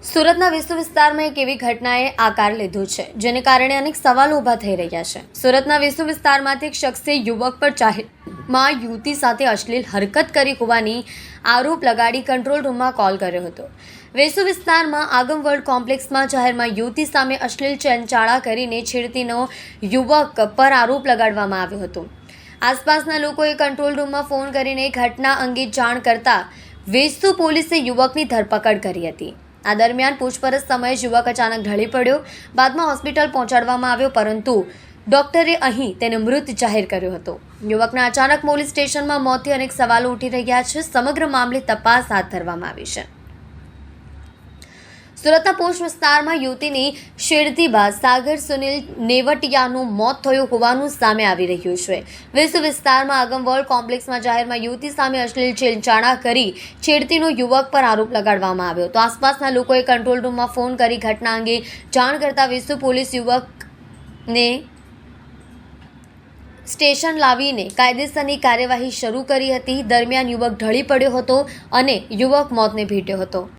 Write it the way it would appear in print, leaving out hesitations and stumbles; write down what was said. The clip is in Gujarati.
સુરતના વિશ્વ વિસ્તારમાં એક એવી ઘટનાએ આકાર લીધો છે જેને કારણે અનેક સવાલો ઊભા થઈ રહ્યા છે। સુરતના વિશ્વ વિસ્તારમાંથી એક શખ્સે યુવક પર જાહેરમાં યુવતી સાથે અશ્લીલ હરકત કરી હોવાની આરોપ લગાડી કંટ્રોલ રૂમમાં કોલ કર્યો હતો। વિશ્વ વિસ્તારમાં આગમવર્લ્ડ કોમ્પ્લેક્સમાં જાહેરમાં યુવતી સામે અશ્લીલ ચેનચાળા કરીને છેડતીનો યુવક પર આરોપ લગાડવામાં આવ્યો હતો। આસપાસના લોકોએ કંટ્રોલ રૂમમાં ફોન કરીને ઘટના અંગે જાણ કરતા વેસુ પોલીસે યુવકની ધરપકડ કરી હતી। આ દરમિયાન પૂછપરછ સમયે યુવક અચાનક ઢળી પડ્યો। બાદમાં હોસ્પિટલ પહોંચાડવામાં આવ્યો, પરંતુ ડોક્ટરે અહીં તેને મૃત જાહેર કર્યો હતો। યુવકના અચાનક પોલીસ સ્ટેશનમાં મોતથી અનેક સવાલો ઉઠી રહ્યા છે। સમગ્ર મામલે તપાસ હાથ ધરવામાં આવી છે। સુરતના પોસ્ટ વિસ્તારમાં યુવતીની છેડતી બાદ સાગર સુનિલ નેવટિયાનું મોત થયું હોવાનું સામે આવી રહ્યું છે। વિશ્વ વિસ્તારમાં આગમવર્લ્ડ કોમ્પ્લેક્સમાં જાહેરમાં યુવતી સામે અશ્લીલ છેડછાડા કરી છેડતીનો યુવક પર આરોપ લગાડવામાં આવ્યો તો આસપાસના લોકોએ કંટ્રોલ રૂમમાં ફોન કરી ઘટના અંગે જાણ કરતા વિશ્વ પોલીસ યુવકને સ્ટેશન લાવીને કાયદેસરની કાર્યવાહી શરૂ કરી હતી। દરમિયાન યુવક ઢળી પડ્યો હતો અને યુવક મોતને ભેટ્યો હતો।